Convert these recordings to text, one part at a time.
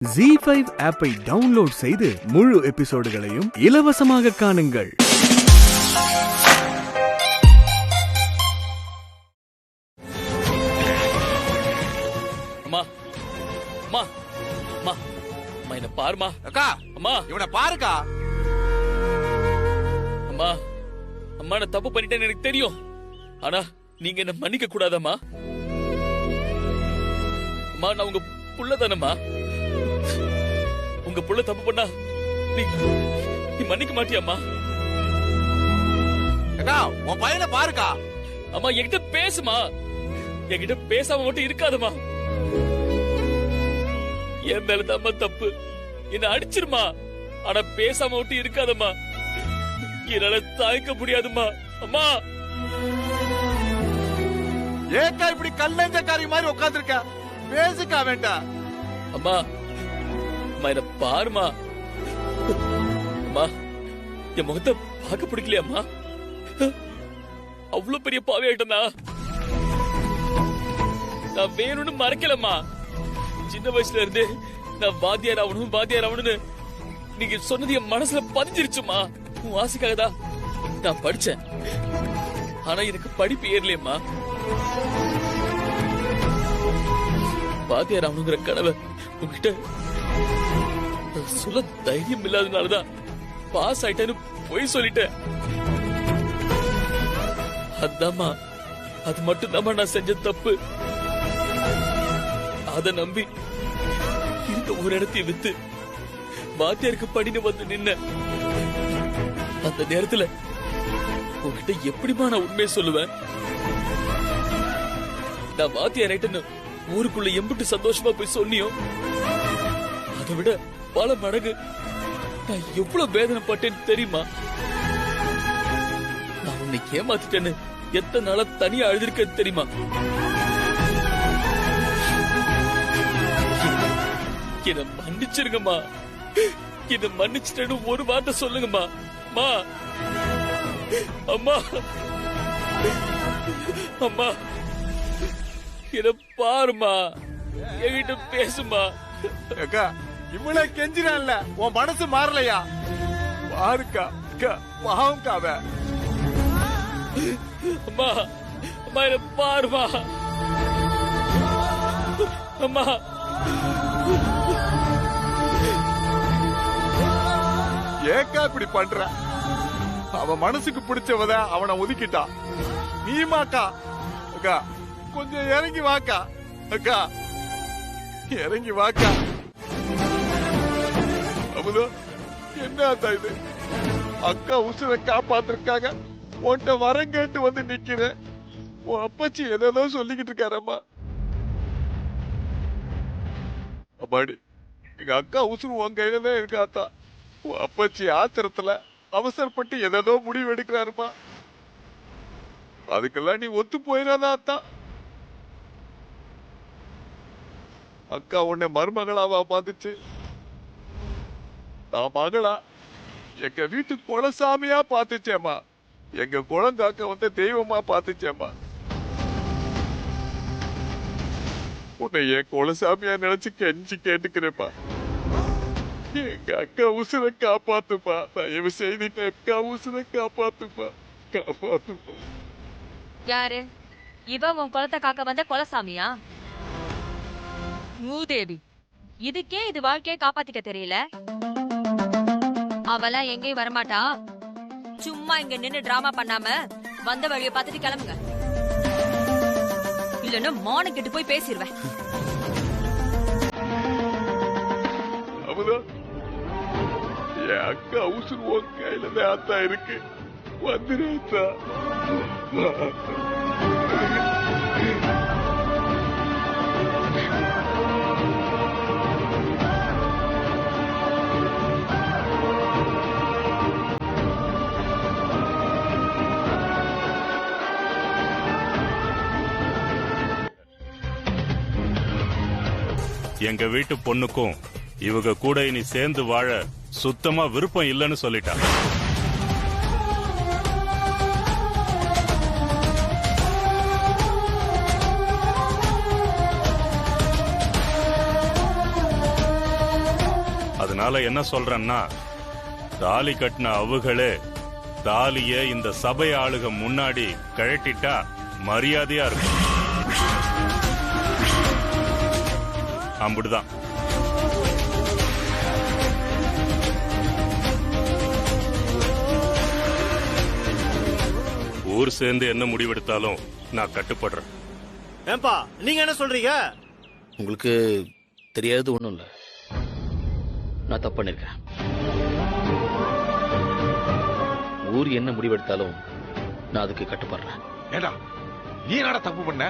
ZEE5 ஆப்பை download செய்து முழு எபிசோடுகளையும் இலவசமாக காணுங்கள். அம்மா அம்மா அம்மா அம்மா என்ன பாருமா. அக்கா அம்மா இவனை பாருக்கா. அம்மா அம்மா நான் தப்பு பண்ணிட்டேன்னு எனக்கு தெரியும். ஆனா நீங்க என்ன மன்னிக்க கூடாதம்மா. அம்மா நான் உங்க புள்ள தானம்மா. உங்க புள்ள தப்பு பண்ணா நீ மன்னிக்க மாட்டியாம்மா? அக்கா உன் பையனை பாருக்கா. அம்மா என்கிட்ட பேசுமா. என்கிட்ட பேசாம மட்டும் இருக்காதம்மா. என் மேலதாம்மா தப்பு. என்ன அடிச்சிருமா. ஆனா பேசாம மட்டும் இருக்காதம்மா. என்னால தாய்க்க முடியாதுமா. அம்மா ஏக்கா இப்படி கல்லஞ்சக்காரி மாதிரி உட்கார்ந்திருக்க? பேசுக்கா வேண்டாம். அம்மா அம்மா என்ன பாருமா. அம்மா என் முகத்தை பார்க்க பிடிக்கலையாம்மா? அவ்வளவு பெரிய பாவையாயிட்டனா? நான் வேணும்னு மறைக்கலம்மா. சின்ன வயசுல இருந்து நான் வாத்தியார் ஆகணும்னு நீங்க சொன்னது என் மனசுல பதிஞ்சிருச்சுமா. உன் ஆசைக்காக தான் நான் படிச்சேன். ஆனா எனக்கு படிப்பு ஏறலையம்மா. வாத்தியார் ஆகணுங்கிற கனவை உங்ககிட்ட சொல்ல தைரியம் இல்லாதனாலதான் பாஸ் ஆயிட்டேன்னு போய் சொல்லிட்டேன். அதாம்மா, அது மட்டும் தான் நான் செஞ்ச தப்பு. அத நம்பி இருந்த ஒரு இடத்தையும் வித்து வாத்தியாருக்கு படின்னு வந்து நின்ன. அந்த நேரத்துல உங்ககிட்ட எப்படிமா நான் உண்மையை சொல்லுவேன்? நான் வாத்தியார் ஆயிட்டேன்னு ஊருக்குள்ள எம்பிட்டு சந்தோஷமா போய் சொன்னியோ அதை விட பல மடங்கு நான் எவ்வளவு வேதனைப்பட்டேன்னு தெரியுமா? நான் உன்னை ஏமாத்திட்டேன்னு எத்தனை நாளா தனியா அழுதிருக்க தெரியுமா? என்ன மன்னிச்சிருங்கம்மா. என்ன மன்னிச்சிட்டேன்னு ஒரு வார்த்தை சொல்லுங்கம்மா. அம்மா அம்மா அம்மா என்ன பாருமா. என்கிட்ட பேசுமா. அக்கா இவ்வளவு கெஞ்சினான்ல, உன் மனசு மாறலையா? பாருக்கா பாவம்க்கா அவ. அம்மா அம்மா என்ன பாருமா. அம்மா ஏக்கா இப்படி பண்ற? அவன் மனசுக்கு பிடிச்சவத அவனை ஒதுக்கிட்டான். நீமாக்கா அக்கா கொஞ்சம் இறங்கி வாக்கா. அக்கா இறங்கி வாக்கா. அமுதா என்ன இது? அக்கா உசுரை காப்பாத்திருக்காங்க. உன்கிட்ட வரம் கேட்டு வந்து நிக்கிறேன். உன் அப்பச்சி ஏதோ சொல்லிக்கிட்டு இருக்காரம்மா. அம்மாடி எங்க அக்கா உசுறு உன் கையில தான் இருக்காத்தா. உன் அப்பச்சி ஆத்திரத்துல அவசரப்பட்டு ஏதோ முடிவு எடுக்கிறாருமா. அதுக்கெல்லாம் நீ ஒத்து போயிடாதா அத்தா? அக்கா உன்னை மருமகளாவா பாத்துச்சு. நான் மகளா எங்க வீட்டு குலசாமியா பாத்துச்சேம்மா. எங்க குழந்தாக்க வந்து தெய்வமா பாத்துச்சேம்மா. உன்னை என் குலசாமியா நினைச்சு கெஞ்சி கேட்டுக்கிறேப்பா. எங்க அக்கா உசுரை காப்பாத்துப்பா. தயவு செய்து அக்கா உசுரை காப்பாத்துப்பா. காப்பாத்துப்பா. யாரு இவ? உன் குலத்தை காக்க வந்த குலசாமியா? மூதேவி, இதுக்கே இது வாழ்க்கையை காப்பாத்திக்க தெரியல. அவெல்லாம் எங்கேயும் வரமாட்டா. சும்மா இங்க நின்னு டிராமா பண்ணாம வந்த வழியை பார்த்துட்டு கிளம்புங்க. இல்லன்னா மானம் கெட்டு போய் பேசிடுவேன். என் அக்கா உசுறு உன் கையில தான் அத்தா இருக்கு. வந்துருத்தா. எங்க வீட்டு பொண்ணுக்கும் இவங்க கூட இனி சேர்ந்து வாழ சுத்தமா விருப்பம் இல்லைன்னு சொல்லிட்டா. அதனால என்ன சொல்றேன்னா, தாலி கட்டின அவுகளே தாலிய இந்த சபை ஆளுக முன்னாடி கழட்டிட்டா மரியாதையா இருக்கும். அம்புடுதான். ஊர் சேர்ந்து என்ன முடிவெடுத்தாலும் நான் கட்டுப்படுறேன். ஏன்பா நீங்க என்ன சொல்றீங்க? உங்களுக்கு தெரியாது ஒண்ணும் இல்ல, நான் தப்பு பண்ணிருக்கேன். ஊர் என்ன முடிவெடுத்தாலும் நான் அதுக்கு கட்டுப்படுறேன். ஏடா நீ என்னடா தப்பு பண்ண?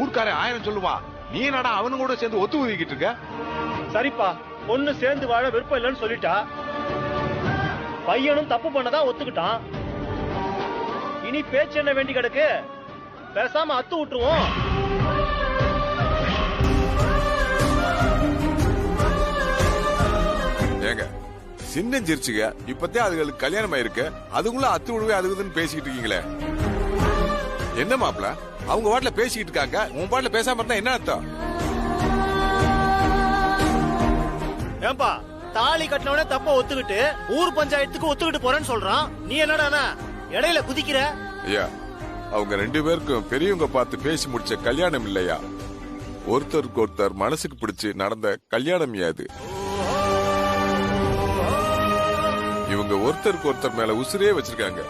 ஊர்க்காரன் 1000 சொல்லுவா, நீ என்னடா அவனு கூட சேர்ந்து ஒத்து ஊதிக்கிட்டு இருக்க? சரிப்பா, பொண்ணு சேர்ந்து வாழ விருப்பம் இல்லைன்னு சொல்லிட்டா, பையனும் தப்பு பண்ணதா ஒத்துக்கிட்டான். இனி பேச்சு என்ன வேண்டி கிடக்கு? பேசாம அத்து விட்டுருவோம். ஏங்க சின்னஞ்சிருச்சுங்க, இப்பத்தே அதுகளுக்கு கல்யாணம் ஆயிருக்கு, அதுக்குள்ள அத்து விடுவே அதுக்குதுன்னு பேசிக்கிட்டு இருக்கீங்களே, என்ன மாப்பிள? அவங்க பாட்டுல பேசிக்கிட்டு இருக்காங்க, உன் பாட்டுல பேசாம இருந்தா என்ன அர்த்தம்? ஏன்பா தாலி கட்டினவனே தப்ப ஒத்துக்கிட்டு ஊர் பஞ்சாயத்துக்கு ஒத்துக்கிட்டு போறேன்னு சொல்றான், நீ என்னடானா இடையில குதிக்கிற? ஐயா, அவங்க 2 பேருக்கும் பெரியவங்க பார்த்து பேசி முடிச்ச கல்யாணம் இல்லையா, ஒருத்தருக்கு ஒருத்தர் மனசுக்கு பிடிச்சு நடந்த கல்யாணம் அது. இவங்க ஒருத்தருக்கு ஒருத்தர் மேல உசிரே வச்சிருக்காங்க.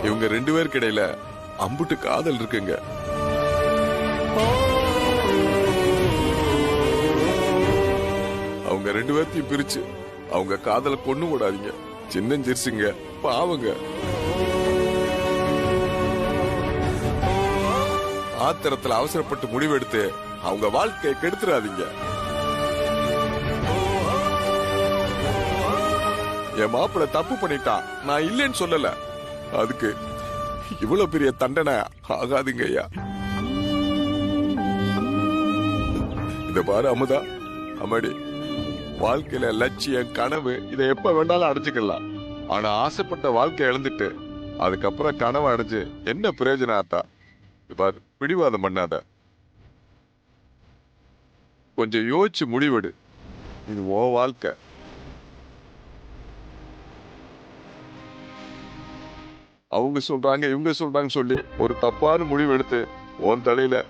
இவங்க 2 பேருக்கு இடையில அம்புட்டு காதல் இருக்குங்க. அவங்க 2 பேர்த்தையும் பிரிச்சு அவங்க காதலை கொண்டு விடாதீங்க. சின்னஞ்சிருச்சுங்க, பாவங்க. ஆத்திரத்துல அவசரப்பட்டு முடிவெடுத்து அவங்க வாழ்க்கையை கெடுத்துறாதீங்க. என் மாப்பிள்ள தப்பு பண்ணிட்டா, நான் இல்லைன்னு சொல்லல, அதுக்கு இவ்வளவு பெரிய தண்டனை ஆகாதுங்க ஐயா. இந்த பாரு அமுதா, அம்மாடி, வாழ்க்கையில லட்சியம் கனவு இதை எப்ப வேணாலும் அடைஞ்சுக்கலாம். ஆனா ஆசைப்பட்ட வாழ்க்கை இழந்துட்டு அதுக்கப்புறம் கனவு அடைஞ்சு என்ன பிரயோஜனம் ஆத்தா? பாரு, பிடிவாதம் பண்ணாத, கொஞ்சம் யோசிச்சு முடிவெடு. இது ஓ வாழ்க்கை. அவங்க சொல்றாங்க இவங்க சொல்றாங்க சொல்லி ஒரு தப்பான முடிவு எடுத்து உன் தலையில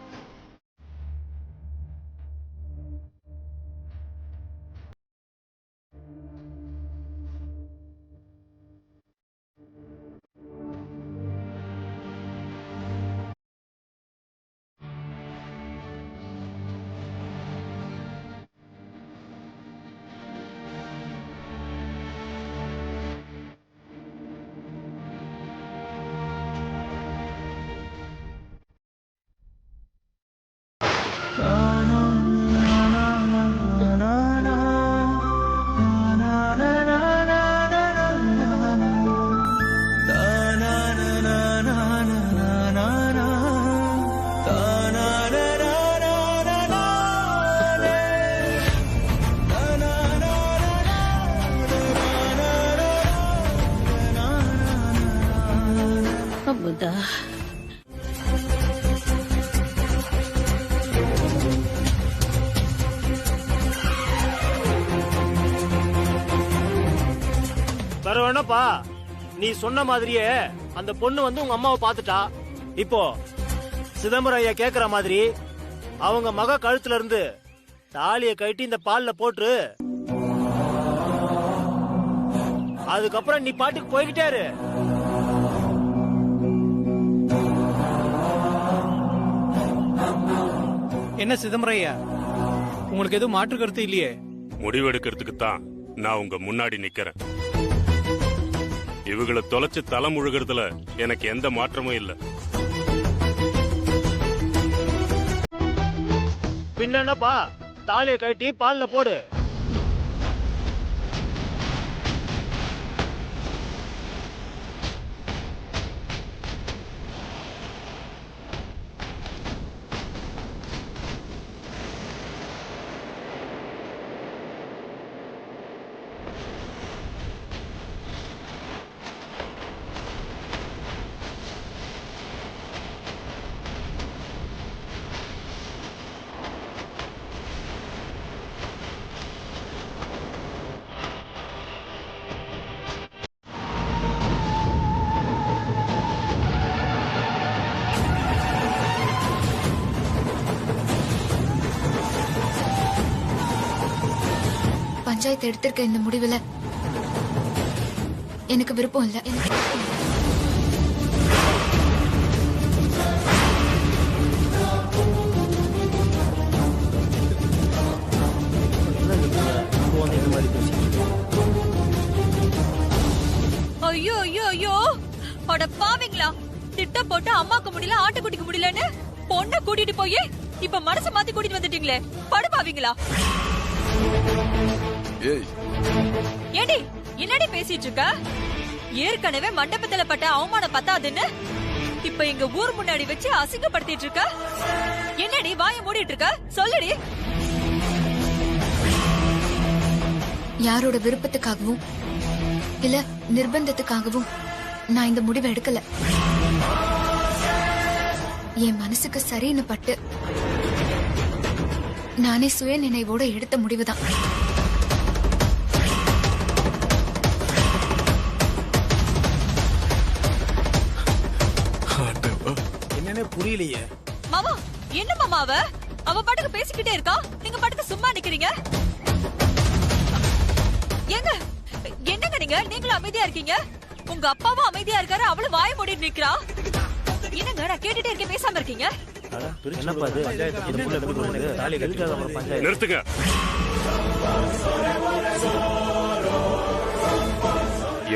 அமுதா, வேற வேணாப்பா, நீ சொன்ன மாதிரியே அந்த பொண்ணு வந்து உங்க அம்மாவை பாத்துட்டா. இப்போ சிதம்பரம் ஐயா கேக்குற மாதிரி அவங்க மக கழுத்துல இருந்து தாலிய கட்டி இந்த பால்ல போட்டு, அதுக்கப்புறம் நீ பாட்டுக்கு போய்கிட்டே இரு. என்ன சிதம்பரம் ஐயா, உங்களுக்கு எதுவும் மாற்று கருத்து இல்லையே? முடிவெடுக்கிறதுக்கு தான் நான் உங்க முன்னாடி நிக்கிறேன். இவங்களை தொலைச்சு தலை முழுகிறதுல எனக்கு எந்த மாற்றமும் இல்ல. பின்ன என்னப்பா, தாலிய கட்டி பால்ல போடு. பஞ்சாயத்து எடுத்திருக்க இந்த முடிவுல எனக்கு விருப்பம் இல்ல. ஐயோ ஐயோ ஐயோ, அட பாவீங்களா! திட்டம் போட்டு அம்மாக்கு முடியல, ஆட்டுக்குட்டிக்கு முடியலன்னு பொண்ணை கூட்டிட்டு போய் இப்ப மனசு மாத்தி கூட்டிட்டு வந்துட்டீங்களே, படு பாவீங்களா! ஏய், ஏடி என்னடி பேசிட்டு இருக்க? ஏற்கனவே மண்டபத்துல பட்ட அவமானம் பத்தாதுன்னு இப்ப எங்க ஊர் முன்னாடி வச்சு அசிங்கப்படுத்திட்டு இருக்க. என்னடி வாய மூடிட்டு இருக்க? சொல்லுடி. யாரோட விருப்பத்துக்காகவும் இல்ல நிர்பந்தத்துக்காகவும் நான் இந்த முடிவை எடுக்கல. என் மனசுக்கு சரின்னு பட்டு நானே சுய நினைவோட எடுத்த முடிவுதான். என்னன்னே புரியலையே. மாமா, என்ன மாமா அவ பாட்டுக்கு பேசிக்கிட்டே இருக்கா, நீங்க பாட்டுக்கு சும்மா நிக்கிறீங்க. ஏங்க, என்னங்க நீங்களும் அமைதியா இருக்கீங்க? உங்க அப்பாவும் அமைதியா இருக்காரு, அவளும் வாய மூடிட்டு நிக்கிறா. என்னங்க, நான் கேட்டுட்டே இருக்கேன், பேசாம இருக்கீங்க? என்னப்பா இது? தாலி கட்டிட்டு அப்புறம் பஞ்சாயத்து. நிறுத்துங்க.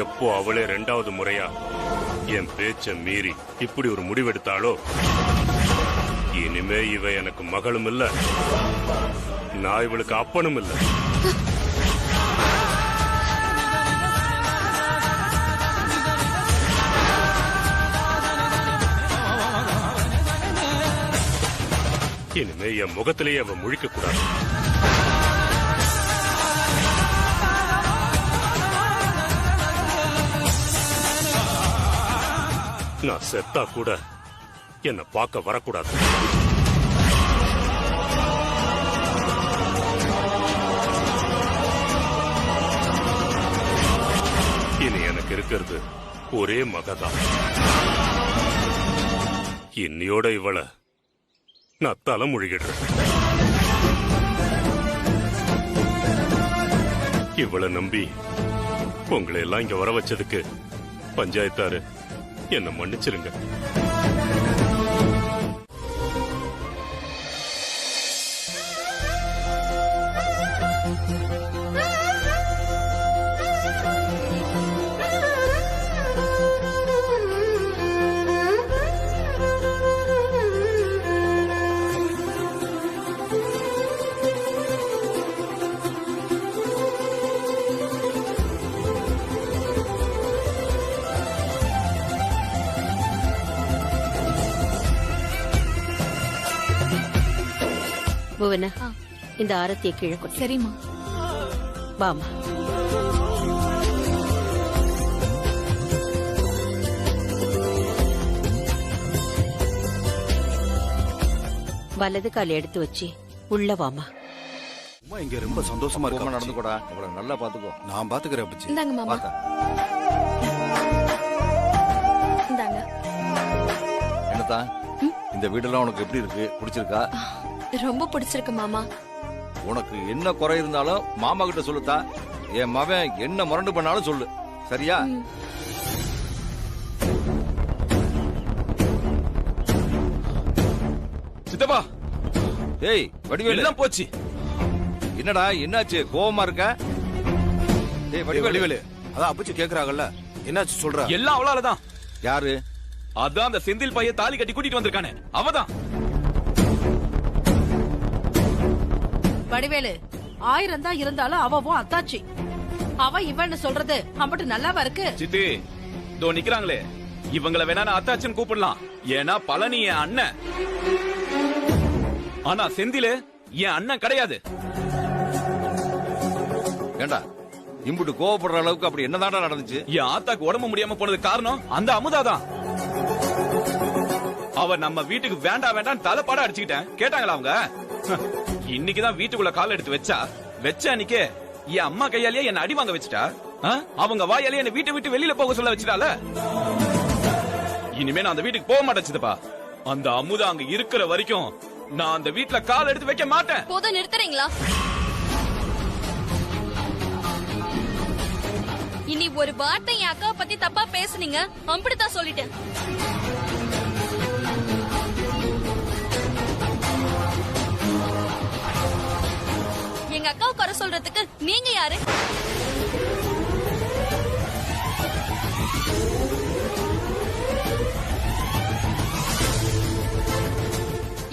எப்போ அவளே 2வது முறையா என் பேச்ச மீறி இப்படி ஒரு முடிவெடுத்தாளோ, இனிமே இவ எனக்கு மகளும் இல்ல, நான் இவளுக்கு அப்பனும் இல்ல. இனிமே என் முகத்திலேயே அவ முழிக்க கூடாது. நான் செத்தா கூட என்ன பார்க்க வரக்கூடாது. இனி எனக்கு இருக்கிறது ஒரே மகதான். இன்னையோட இவளை நான் தலைமுழுகிடுறேன். இவளை நம்பி உங்களை எல்லாம் இங்க வர வச்சதுக்கு பஞ்சாயத்தாரு என்ன மன்னிச்சிருங்க. புவனா, இந்த ஆரத்திய கீழே கொட்டு. சரிம்மா. வாமா. வலது கால் எடுத்து வச்சு உள்ள வாமா. அம்மா இங்க ரொம்ப சந்தோஷமா இருக்கு. நடந்துக்கோடா, அவளை நல்லா பாத்துக்கோ. நான் பாத்துக்கிறேன் அப்பச்சி. இந்தாங்க மாமா. இந்தாங்க. என்னதா, இந்த வீடெல்லாம் உனக்கு எப்படி இருக்கு? பிடிச்சிருக்கா? ரொம்ப பிடிச்சிருக்கு மாமா. உனக்கு என்ன குறை இருந்தாலும் மாமா கிட்ட சொல்லுதா. என் மவன் என்ன முரண்டு பண்ணாலும் சொல்லு, சரியா? சித்தப்பா, ஏய் வடிவேலு, எல்லாம் போச்சு. என்னடா என்னாச்சு? கோவமா இருக்க? ஏய் வடிவேலு, அதான் அப்பச்சி கேக்குறாங்கல்ல, என்னாச்சு சொல்ற? எல்லாம் அவளாலதான். யாரு? அதான் அந்த செந்தில் பையன் தாலி கட்டி கூட்டிட்டு வந்திருக்கானே, அவதான். வடிவேலு, 1000 தான் இருந்தாலும் அவவும் அத்தாச்சி. அவ இவன்னு சொல்றது அம்பட்டு நல்லாவா இருக்கு? சித்தி, தோ நிக்கிறாங்களே, இவங்கள வேணா நான் அத்தாச்சின்னு கூப்பிடலாம். ஏன்னா பழனி என் அண்ணன். ஆனா செந்தில் என் அண்ணன் கிடையாது. ஏண்டா இம்புட்டு கோவப்படுற அளவுக்கு அப்படி என்னதான்டா நடந்துச்சு? என் ஆத்தாக்கு உடம்பு முடியாம போனது காரணம் அந்த அமுதாதான். அவ நம்ம வீட்டுக்கு வேண்டாம் வேண்டாம் தலைப்பாட அடிச்சுக்கிட்டேன். கேட்டாங்களா அவங்க? இன்னைக்குதான் வீட்டுக்குள்ள கால் எடுத்து வச்ச அன்னைக்கே என் அம்மா கையாலேயே என்ன அடி வாங்க வச்சுட்டா. அவங்க வாயாலே என்ன வீட்டை விட்டு வெளியில போக சொல்ல வச்சுட்டால. இனிமே நான் அந்த வீட்டுக்கு போக மாட்டேன் சித்தப்பா. அந்த அமுதா அங்க இருக்கிற வரைக்கும் நான் அந்த வீட்டுல கால் எடுத்து வைக்க மாட்டேன். போதும், நிறுத்துறீங்களா? இனி ஒரு வார்த்தை என் அக்காவை பத்தி தப்பா பேசுனீங்க அப்படித்தான் சொல்லிட்டேன். எங்க அக்காவை குறை சொல்றதுக்கு நீங்க யாரு?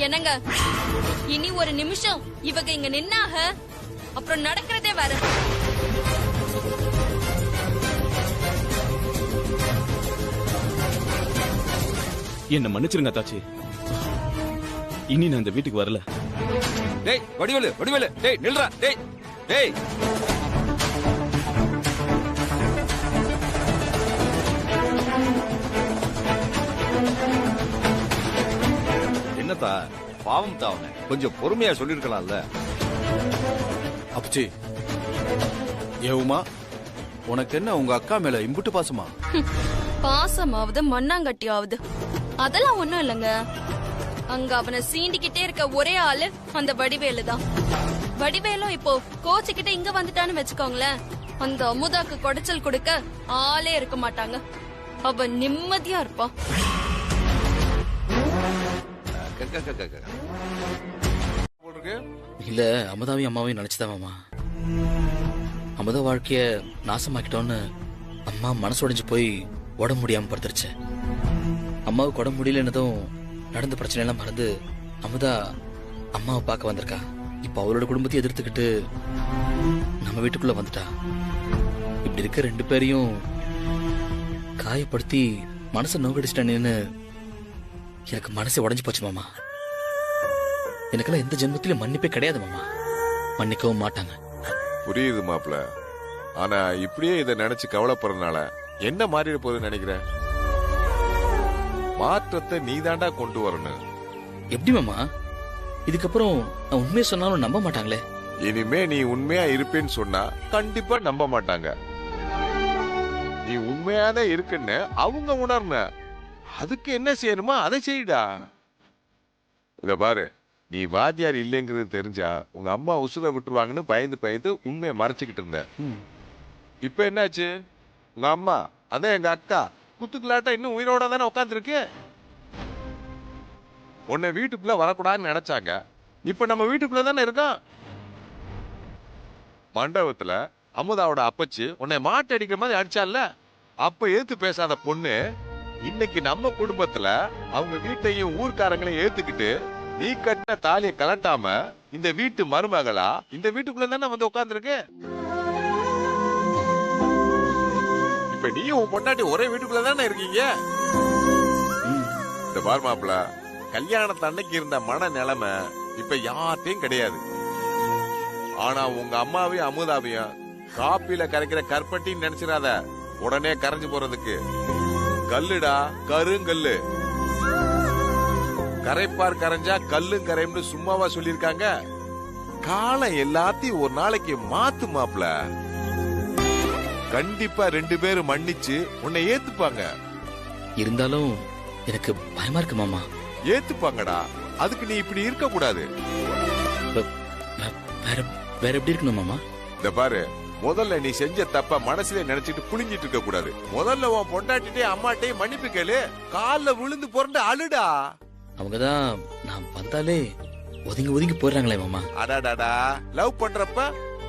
என்னங்க, இனி ஒரு நிமிஷம் இவங்க இங்க நின்னாக அப்புறம் நடக்கிறதே வேற. என்ன மன்னிச்சிருங்க தாச்சி, இனி நான் இந்த வீட்டுக்கு வரல. டேய் வடிவேலு, வடிவேலு, டேய் நில்றா, டேய் டேய். என்னத்தா பாவம் தான், அவனை கொஞ்சம் பொறுமையா சொல்லிருக்கலாம்ல. அப்பச்சி, ஏ உமா, உனக்கு என்ன உங்க அக்கா மேல இம்புட்டு பாசமா? பாசமாவது மண்ணாங்கட்டியாவது அதெல்லாம் ஒண்ணும் இல்லங்க. அங்க அவனை சீண்டிக்கிட்டே இருக்க ஒரே ஆளு அந்த வடிவேலு தான். வடிவேலும் இப்போ கோச்சுக்கிட்ட இங்க வந்துட்டான்னு வச்சுக்கோங்களேன், அந்த அமுதாக்கு குடைச்சல் கொடுக்க ஆளே இருக்க மாட்டாங்க. அவ நிம்மதியா இருப்பான். இல்ல, அமுதாவையும் அம்மாவையும் நினைச்சுதான் மாமா. அமுதா வாழ்க்கைய நாசமாக்கிட்டோன்னு அம்மா மனசொடைஞ்சு போய் உடம்பு முடியாம படுத்துருச்சு. அம்மாவுக்கு உடம்பு முடியலன்னதும் நடந்த பிரச்சனை எல்லாம் மறந்து அமுதா அம்மாவை பார்க்க வந்திருக்கா. இப்ப அவளோட குடும்பத்தை எதிர்த்துக்கிட்டு நம்ம வீட்டுக்குள்ள வந்துட்டா. இப்படி இருக்க ரெண்டு பேரையும் காயப்படுத்தி மனசை நோக்கடிச்சிட்டேன்னு எனக்கு மனசை உடைஞ்சு போச்சு மாமா. எனக்கெல்லாம் எந்த ஜென்மத்திலும் மன்னிப்பே கிடையாது மாமா. மன்னிக்கவும் மாட்டாங்க. புரியுது மாப்பிள்ள. ஆனா இப்படியே இதை நினைச்சு கவலைப்படுறதுனால என்ன மாறிட போகுதுன்னு நினைக்கிற? மாற்றத்தை நீதாண்டா கொண்டு வரணும். எப்படி மாமா? இதுக்கப்புறம் நான் உண்மையை சொன்னாலும் நம்ப மாட்டாங்களே. இனிமே நீ உண்மையா இருப்பேன்னு சொன்னா கண்டிப்பா நம்ப மாட்டாங்க. நீ உண்மையாதான் இருக்குன்னு அவங்க உணர்ன. அதுக்கு என்ன செய்யணுமோ அதை செய்டா. இத பாரு, நீ வாத்தியார் இல்லைங்கிறது தெரிஞ்சா உங்க அம்மா உசுர விட்டுருவாங்கன்னு பயந்து பயந்து உண்மையை மறைச்சுக்கிட்டு இருந்த. இப்ப என்னாச்சு? உங்க அம்மா, அதான் எங்க அக்கா குத்துக்கலாட்டா இன்னும் உயிரோட தானே உட்காந்துருக்கு. உன்னை வீட்டுக்குள்ள வரக்கூடாதுன்னு நினைச்சாங்க. இப்ப நம்ம வீட்டுக்குள்ள தானே இருக்கோம். மண்டபத்துல அமுதாவோட அப்பச்சி உன்னை மாட்டு அடிக்கிற மாதிரி அடிச்சால, அப்ப ஏத்து பேசாத பொண்ணு இன்னைக்கு நம்ம குடும்பத்துல அவங்க வீட்டையும் ஊர்க்காரங்களையும் ஏத்துக்கிட்டு நீ கட்டின தாலியை கலட்டாம இந்த வீட்டு மருமகளா இந்த வீட்டுக்குள்ள தானே வந்து உட்கார்ந்துருக்கு. இப்ப நீயும் உன் பொண்டாட்டி ஒரே வீட்டுக்குள்ள தானே இருக்கீங்க. இந்த பார் மாப்பிள, கல்யாணத்து அன்னைக்கு இருந்த மன நிலைமை இப்ப யார்ட்டையும் கிடையாது. ஆனா உங்க அம்மாவையும் அமுதாவையும் காப்பில கரைக்கிற கற்பட்டின்னு நினைச்சிடாத. உடனே கரைஞ்சு போறதுக்கு கல்லுடா, கருங்கல்லு. கரைப்பார் கரைஞ்சா கல்லும் கரைம்னு சும்மாவா சொல்லிருக்காங்க? காலம் எல்லாத்தையும் ஒரு நாளைக்கு மாத்து மாப்ள. கண்டிப்பா ரெண்டு பேரும் மன்னிச்சு உன்னை ஏத்துப்பாங்க. இருந்தாலும் எனக்கு பயமா இருக்கு மாமா. ஏத்துப்பாங்கடா, அதுக்கு நீ இப்படி இருக்க கூடாது. வேற எப்படி இருக்கணும் மாமா? இந்த பாரு, முதல்ல நீ செஞ்ச தப்ப மனசுல நினைச்சிட்டு புளிஞ்சிட்டு இருக்க கூடாது. முதல்ல உன் பொண்டாட்டிட்டே அம்மாட்டே மன்னிப்பு கேளு. கால்ல விழுந்து புரண்டு அழுடா. அவங்கதான் நான் வந்தாலே ஒதுங்கி ஒதுங்கி போயிடுறாங்களே மாமா. அடாடாடா, லவ் பண்றப்ப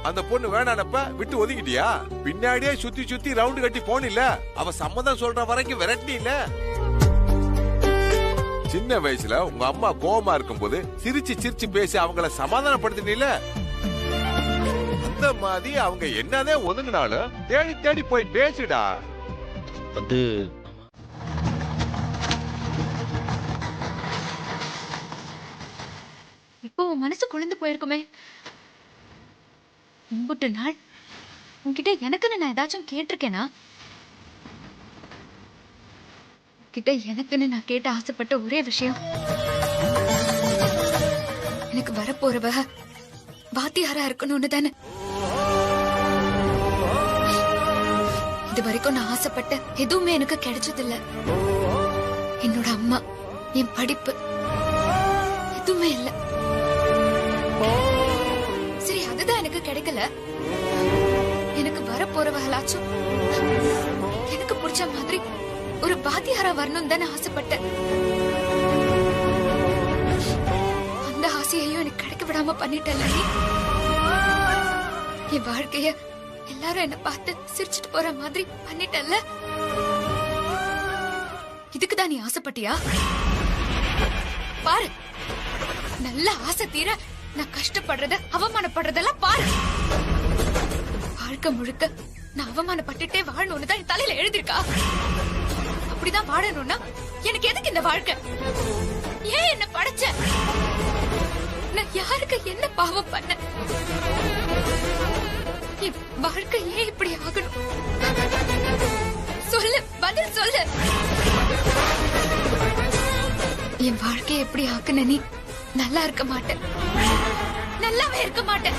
அந்த பொண்ணு வேணானப்ப விட்டு ஒதுங்கிட்டியா? பின்னாடியே சுத்தி சுத்தி ரவுண்டு கட்டி போனில்ல, அவ சம்மதம் சொல்ற வரைக்கும் விரட்டி இல்ல. சின்ன வயசுல உங்க அம்மா கோவமா இருக்கும் போது சிரிச்சு சிரிச்சு பேசி அவங்கள சமாதானப்படுத்தினீல. அந்த மாதிரி அவங்க என்னதான் ஒதுங்கினாலும் தேடி தேடி போய் பேசுடா. வந்து இப்போ உன் மனசு குளிர்ந்து போயிருக்குமே. முன்புட்டு நாள் உன்கிட்ட எனக்குன்னு நான் ஏதாச்சும் கேட்டிருக்கேனா? கிட்ட எனக்குன்னு நான் கேட்டு ஆசைப்பட்ட ஒரே விஷயம், எனக்கு வரப்போறவ வாத்தியாரா இருக்கணும்னு தானே. இது வரைக்கும் நான் ஆசைப்பட்ட எதுவுமே எனக்கு கிடைச்சதில்ல. என்னோட அம்மா, என் படிப்பு எதுவுமே இல்ல. சரி, அதுதான் எனக்கு கிடைக்கல. எனக்கு வரப்போ போறவங்களாச்சும் எனக்கு பிடிச்ச மாதிரி ஒரு வாத்தியாரா வரணும் தான் ஆசைப்பட்டேன். அந்த ஆசையையும் எனக்கு கிடைக்க விடாம பண்ணிட்டல. என் வாழ்க்கைய எல்லாரும் என்ன பார்த்து சிரிச்சிட்டு போற மாதிரி பண்ணிட்டல. இதுக்குதான் நீ ஆசைப்பட்டியா? பாரு, நல்ல ஆசை தீர நான் கஷ்டப்படுறத அவமானப்படுறதெல்லாம் பாரு. வாழ்க்கை முழுக்க நான் அவமானப்பட்டுட்டே வாழணும்னு தான் என் தலையில எழுதிருக்கா. அப்படிதான் வாழணும்னா எனக்கு எதுக்கு இந்த வாழ்க்கை? ஏன் என்ன படைச்ச? நான் யாருக்கு என்ன பாவம் பண்ண? என் வாழ்க்கை ஏன் இப்படி ஆகணும்? சொல்லு, பதில் சொல்லு. என் வாழ்க்கையை எப்படி ஆக்குன நீ நல்லா இருக்க மாட்டேன், நல்லாவே இருக்க மாட்டேன்.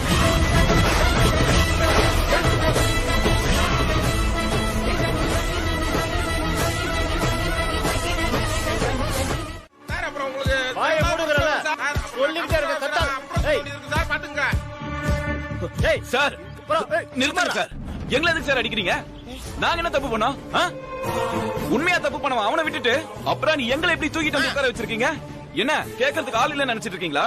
சார் நிறுத்துங்க சார். எங்களை எதுக்கு சார் அடிக்கிறீங்க? நாங்க என்ன தப்பு பண்ணோம்? உண்மையா தப்பு பண்ணவன் அவனை விட்டுட்டு அப்புறம் நீ எங்களை எப்படி தூக்கிட்டு வந்து உட்கார வச்சிருக்கீங்க? என்ன கேட்கறதுக்கு ஆள் இல்ல நினைச்சிட்டு இருக்கீங்களா?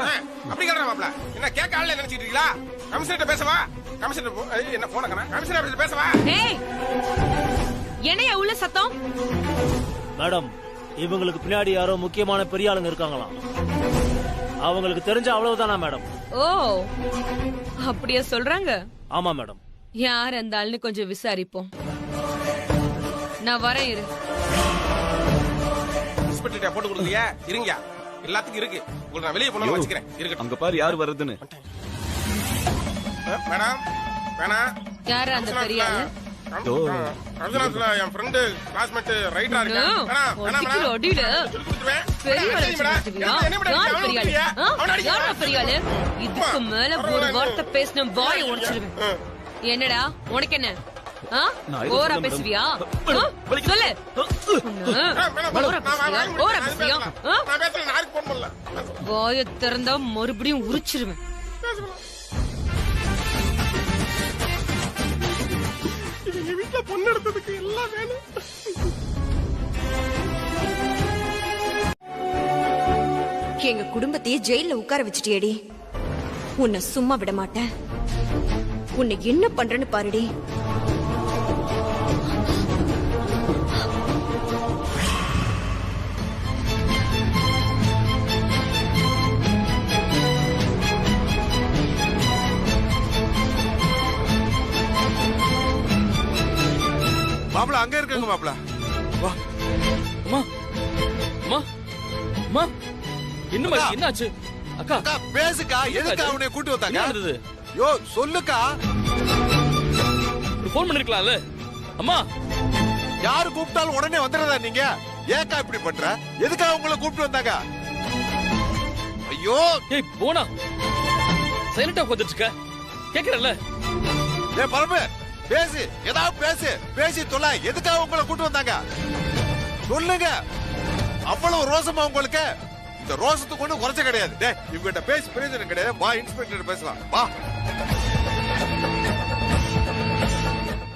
அப்படி கேக்குறா மாப்ள. என்ன கேட்க ஆள் இல்ல நினைச்சிட்டு இருக்கீங்களா? கமிஷனர் பேசவா? கமிஷனர் என்ன போன் கண்ணா? கமிஷனர் பேசவா? ஏய், என்னைய உள்ள சத்தம்? மேடம், இவங்களுக்கு பின்னாடி யாரோ முக்கியமான பெரிய ஆளுங்க இருக்காங்களாம். அவங்களுக்கு தெரிஞ்ச அவ்வளவுதானா மேடம்? ஓ, அப்படியே சொல்றாங்க. ஆமா மேடம். யார் அந்த ஆள்னு கொஞ்சம் விசாரிப்போம். நான் வரேன், இரு. இன்ஸ்பெக்டர் போட்டு கொடுக்கலையா? இருங்க, எல்லாத்துக்கும் இருக்கு. உங்களுக்கு நான் வெளியே போனா வச்சுக்கிறேன். இருக்கட்டும். அங்க பாரு யார் வருதுன்னு. மேடம், வேணாம். யார் அந்த பெரிய ஆளு? கருதுநாத்துல என் ஃப்ரெண்ட் கிளாஸ்மேட் ரைட்டரா இருக்கான். இதுக்கு மேல ஒரு வார்த்தை பேசின வாயை உடைச்சிடுவேன். என்னடா உனக்கு என்ன? ஓரா பேசுவியா? சொல்லு. வாயை திறந்தா மறுபடியும் உரிச்சிருவேன். வீட்டுல பொண்ணு எடுத்ததுக்கு எல்லாம் வேணும். எங்க குடும்பத்தையே ஜெயில உட்கார வச்சுட்டியடி. உன்னை சும்மா விட மாட்டேன். உன்னை என்ன பண்றேன்னு பாருடி. மாப்பிள அங்க இருக்காங்க. மாப்பிள வா. அம்மா அம்மா அம்மா, என்னம்மா என்னாச்சு? அக்கா அக்கா பேசுக்கா. எதுக்கு அவனை கூட்டி வந்தாங்க? நடந்தது? யோ சொல்லுக்கா. ஒரு ஃபோன் பண்ணிருக்கலாம்ல. அம்மா, யாரு கூப்பிட்டாலும் உடனே வந்துடுறதா நீங்க? ஏக்கா இப்படி பண்ற? எதுக்காக உங்களை கூப்பிட்டு வந்தாங்க? ஐயோ, ஏய் போனா சைலண்டா உட்கார்ந்துட்டு இருக்க. கேக்குறல்ல? ஏய் பரமு, பேசு, ஏதாவது பேசு. பேசி தொலை. எதுக்காக உங்களை கூட்டு வந்தாங்க சொல்லுங்க. அவ்வளவு ரோசமா உங்களுக்கு? இந்த ரோசத்துக்கு ஒண்ணு குறைச்ச கிடையாது. இவங்கிட்ட பேசி பிரயோஜனம் கிடையாது. வா, இன்ஸ்பெக்டர் பேசலாம். வா.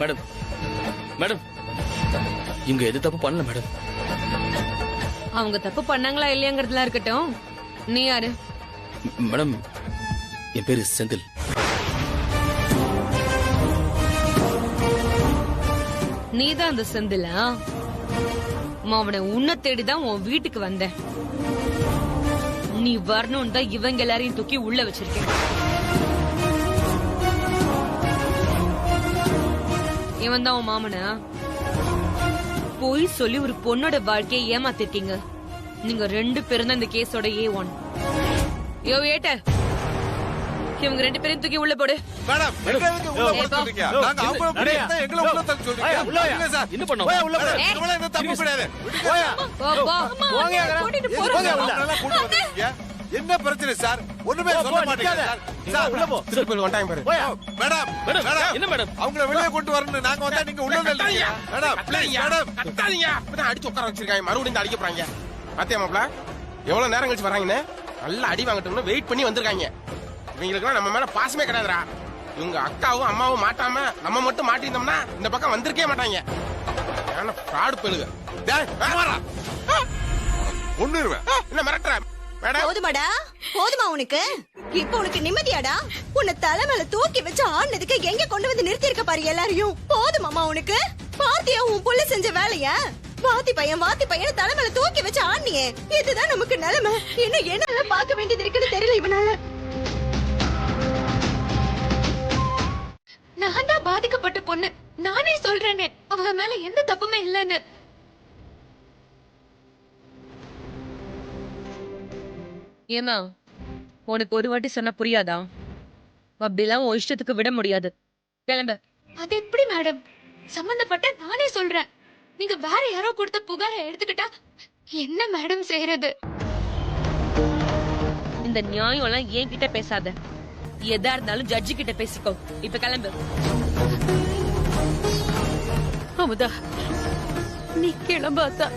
மேடம் மேடம், இவங்க எது தப்பு பண்ணல மேடம். அவங்க தப்பு பண்ணாங்களா இல்லையாங்கிறதுலாம் இருக்கட்டும். நீ யாரு? மேடம், என் பேரு செந்தில். நீதான் அந்த செந்திலா? அவனை உன்னை தேடிதான் உன் வீட்டுக்கு வந்தேன். நீ வரணும் தான் இவங்க எல்லாரையும் தூக்கி உள்ள வச்சிருக்கேன். இவன் தான் உன் மாமனா? போய் சொல்லி ஒரு பொண்ணோட வாழ்க்கையை ஏமாத்திருக்கீங்க. நீங்க 2 பேரும் தான் இந்த கேஸோட A1. யோ ஏட்ட, இவங்க 2 பேரையும் தூக்கி உள்ள போடு. மேடம், எங்க உள்ள போட சொல்றீங்க? நாங்க அவங்க அப்படியே எங்களை உள்ள தள்ள சொல்றீங்க. இல்ல சார், என்ன பண்ணோம்? போய் உள்ள போடு. இவளே என்ன தப்பு கிடையாது. போய் போங்க. கூட்டிட்டு போறேன். என்ன பிரச்சனை சார்? ஒண்ணுமே சொல்ல மாட்டீங்க சார். சார் உள்ள போ. திருப்பி ஒன் டைம் பாரு. மேடம், மேடம் என்ன மேடம்? அவங்கள வெளிய கொண்டு வரணும். நாங்க வந்தா நீங்க உள்ள தள்ளுங்க. Madam, please madam. கட்டாதீங்க. அப்பதான் அடிச்சு உட்கார வச்சிருக்காங்க. மறுபடியும் அடிக்க போறாங்க. பாத்தியா மாப்ள? எவ்வளவு நேரம் கழிச்சு வராங்கன்னு? நல்லா அடி வாங்கட்டும்னு வெயிட் பண்ணி வந்திருக்காங்க. இவங்களுக்குலாம் நம்ம மேல பாசமே கிடையாதுடா. இவங்க அக்காவும் அம்மாவும் மாட்டாம நம்ம மட்டும் மாட்டிருந்தோம்னா இந்த பக்கம் வந்திருக்கே மாட்டாங்க. ஃப்ராட் பெழுக. ஒண்ணுருவேன். என்ன மிரட்டுற? போதுமாடா, போதுமா உனக்கு? இப்ப உனக்கு நிம்மதியாடா? உன்னை தலை மேல தூக்கி வச்சு ஆடுனதுக்கு எங்க கொண்டு வந்து நிறுத்தி இருக்க பாரு எல்லாரையும். போதுமாமா உனக்கு? பாத்தியா உன் புள்ள செஞ்ச வேலைய? வாத்தி பையன் தலை மேல தூக்கி வச்சு ஆடுனியே. இதுதான் நமக்கு நிலைமை. இன்னும் என்ன பார்க்க வேண்டியது இருக்குன்னு தெரியல இவனால. நான் தான் பாதிக்கப்பட்ட பொண்ணு. நானே சொல்றேனே அவங்க மேல எந்த தப்புமே இல்லைன்னு. ஏமா உனக்கு ஒரு வாட்டி சொன்னா புரியாதா? அப்படிலாம் உன் இஷ்டத்துக்கு விட முடியாது. கிளம்ப. அது எப்படி மேடம்? சம்பந்தப்பட்ட நானே சொல்றேன். நீங்க வேற யாரோ கொடுத்த புகாரை எடுத்துக்கிட்டா என்ன மேடம் செய்யறது? இந்த நியாயம் எல்லாம் என்கிட்ட பேசாத. எதா இருந்தாலும் ஜட்ஜி கிட்ட பேசிக்கோ. இப்ப கிளம்பு. அமுதா, நீ கிளம்பாத்தா.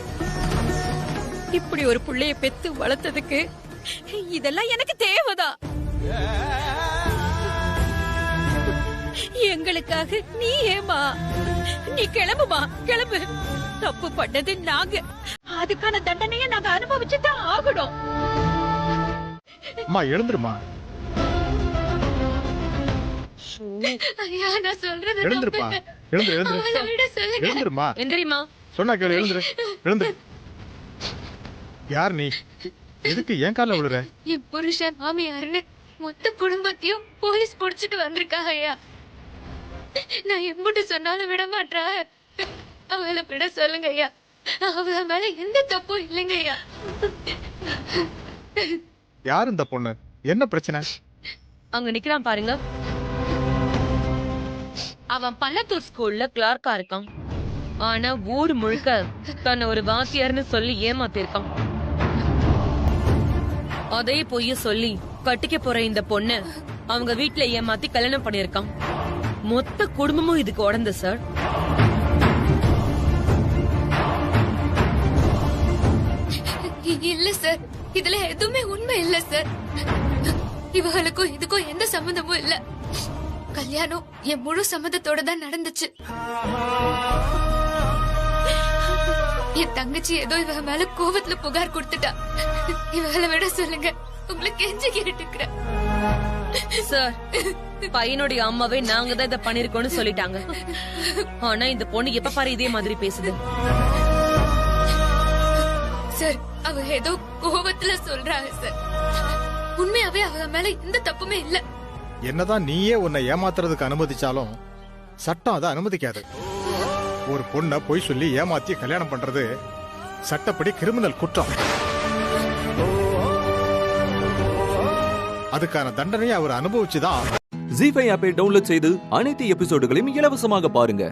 இப்படி ஒரு புள்ளைய பெத்து வளர்த்ததுக்கு இதெல்லாம் எனக்கு தேவைதான். எங்களுக்காக நீ ஏமா? நீ கிளம்புமா, கிளம்பு. தப்பு பண்ணது நாங்க, அதுக்கான தண்டனையை நாங்க அனுபவிச்சுதான் ஆகணும். அம்மா எழுந்துருமா. ஐயா நான் சொல்றது எழுந்துருப்பா. எழுந்துருமா. எந்திரிமா. சொன்னா கேளு. எழுந்துரு. யார் நீ? எதுக்கு என் கால விழுற? என் புருஷன் மாமியாருன்னு மொத்த குடும்பத்தையும் போலீஸ் புடிச்சிட்டு வந்திருக்காங்க ஐயா. நான் எம்பிட்டு சொன்னாலும் விட மாட்டா. அவளை விட சொல்லுங்க ஐயா. அவள மேல எந்த தப்பும் இல்லைங்க ஐயா. யார் இந்த பொண்ணு? என்ன பிரச்சனை? அங்க நிக்கிறான் பாருங்க. அவன் பள்ளத்தூர் ஸ்கூல்ல கிளார்க்கா இருக்கான். ஆனா ஊர் முழுக்க தன்னை ஒரு வாத்தியார்னு சொல்லி ஏமாத்திருக்கான். அதே பொய்ய சொல்லி கட்டிக்க போற இந்த பொண்ணு அவங்க வீட்டுல ஏமாத்தி கல்யாணம் பண்ணிருக்கான். மொத்த குடும்பமும் இதுக்கு உடந்த சார். இல்ல சார், இதுல எதுவுமே உண்மை இல்ல சார். இவங்களுக்கும் இதுக்கும் எந்த சம்பந்தமும் இல்ல. கல்யாணம் என் முழு சம்மதத்தோட தான் நடந்துச்சு. என் தங்கச்சி ஏதோ இவங்க மேல கோவத்துல புகார் கொடுத்துட்டா. இவங்களை விட சொல்லுங்க, உங்களுக்கு கெஞ்சி கேட்டுக்கிறேன் சார். பையனுடைய அம்மாவே நாங்க தான் இதை பண்ணிருக்கோம்னு சொல்லிட்டாங்க. ஆனா இந்த பொண்ணு எப்ப பாரு இதே மாதிரி பேசுது சார். அவ ஏதோ கோவத்துல சொல்றாங்க சார். உண்மையாவே அவங்க மேல எந்த தப்புமே இல்ல. என்னதான் நீயே உன்னை ஏமாத்துறதுக்கு அனுமதிச்சாலும் சட்டம் அதை அனுமதிக்காது. ஒரு பொண்ணை பொய் சொல்லி ஏமாத்தி கல்யாணம் பண்றது சட்டப்படி கிரிமினல் குற்றம். அதுக்கான தண்டனையை அவர் அனுபவிச்சுதான். ஜீ5 ஆப்பை டவுன்லோட் செய்து அனைத்து எபிசோடுகளையும் இலவசமாக பாருங்க.